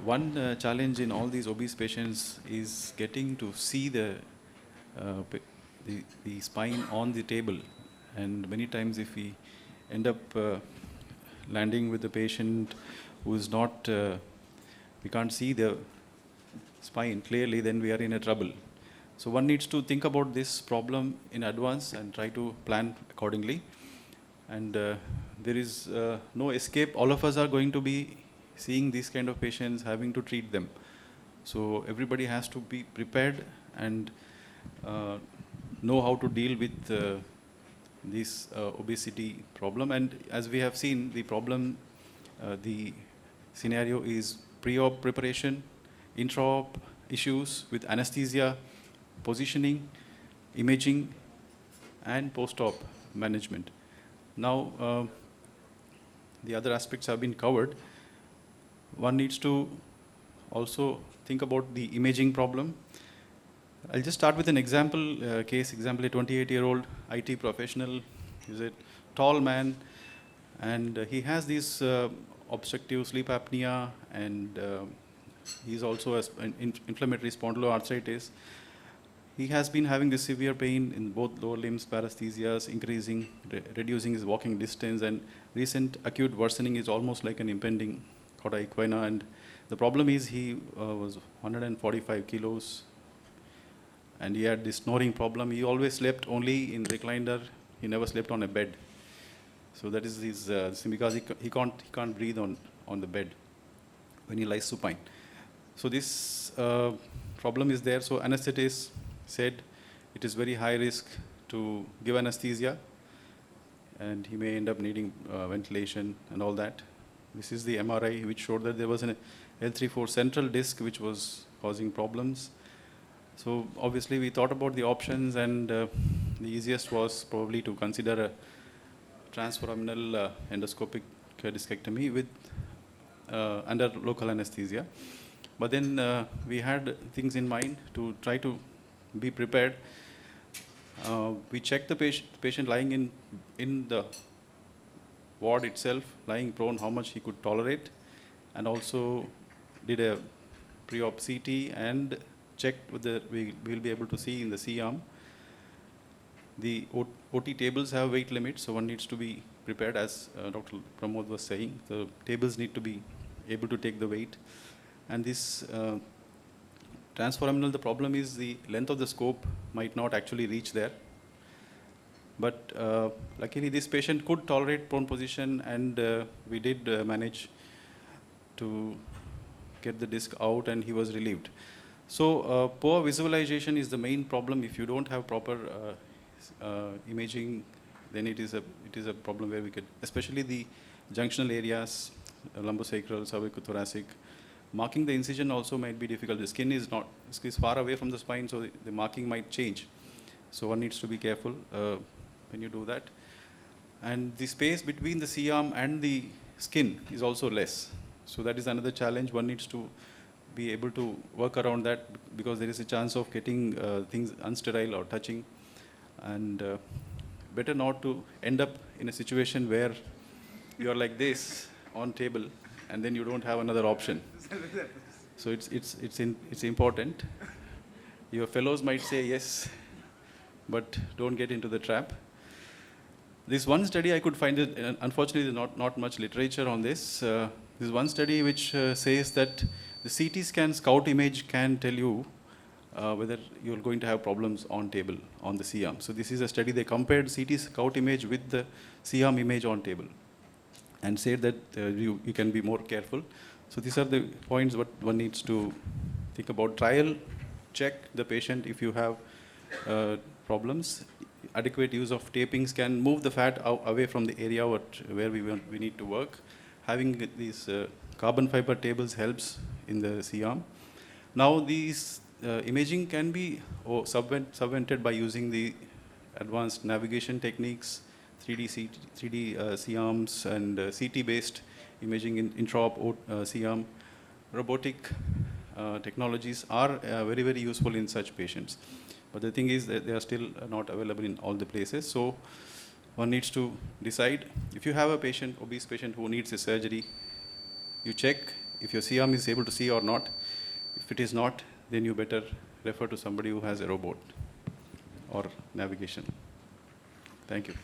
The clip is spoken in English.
one challenge in all these obese patients is getting to see the spine on the table. And many times if we end up landing with the patient who is not, we can't see the spine clearly, then we are in a trouble. So one needs to think about this problem in advance and try to plan accordingly. And there is no escape. All of us are going to be seeing these kind of patients, having to treat them. So everybody has to be prepared and know how to deal with this obesity problem. And as we have seen, the problem, the scenario is pre-op preparation, intra-op issues with anesthesia, positioning, imaging, and post-op management. Now, the other aspects have been covered. One needs to also think about the imaging problem. I'll just start with an example case. Example, a 28-year-old IT professional. He's a tall man, and he has this obstructive sleep apnea, and he's also an inflammatory spondyloarthritis. He has been having this severe pain in both lower limbs, paresthesias, increasing, reducing his walking distance, and recent acute worsening is almost like an impending cauda equina. And the problem is he was 145 kilos, and he had this snoring problem. He always slept only in recliner. He never slept on a bed. So that is his because he can't breathe on the bed when he lies supine. So this problem is there. So anesthetist said it is very high risk to give anesthesia, and he may end up needing ventilation and all that. This is the MRI which showed that there was an L3-4 central disc which was causing problems. So obviously we thought about the options, and the easiest was probably to consider a transforaminal endoscopic discectomy with under local anesthesia. But then we had things in mind to try to be prepared. We checked the patient lying in the ward itself, lying prone, how much he could tolerate, and also did a pre-op CT and checked whether we will be able to see in the C-arm. The OT tables have weight limits, so one needs to be prepared, as Dr. Pramod was saying. The tables need to be able to take the weight. And this transforaminal, the problem is the length of the scope might not actually reach there. But luckily this patient could tolerate prone position, and we did manage to get the disc out, and he was relieved. So poor visualization is the main problem. If you don't have proper imaging, then it is a problem where we could, especially the junctional areas, lumbosacral, cervicothoracic. Marking the incision also might be difficult. The skin is far away from the spine, so the marking might change. So one needs to be careful when you do that. And the space between the C-arm and the skin is also less. So that is another challenge. One needs to be able to work around that, because there is a chance of getting things unsterile or touching. And better not to end up in a situation where you are like this on table, and then you don't have another option. So it's important. Your fellows might say yes, but don't get into the trap. This one study I could find it, unfortunately not much literature on this. This one study which says that the CT scan scout image can tell you whether you're going to have problems on table, on the C-arm. So this is a study. They compared CT scout image with the C-arm image on table, and said that you can be more careful. So these are the points what one needs to think about. Trial, check the patient if you have problems. Adequate use of tapings can move the fat away from the area where we need to work. Having these carbon fiber tables helps in the C-arm. Now these imaging can be subvented by using the advanced navigation techniques, 3D C-arms, and CT-based imaging in intra-op C-arm. Robotic technologies are very, very useful in such patients. But the thing is that they are still not available in all the places. So one needs to decide. If you have a patient, obese patient who needs a surgery, you check if your C arm is able to see or not. If it is not, then you better refer to somebody who has a robot or navigation. Thank you.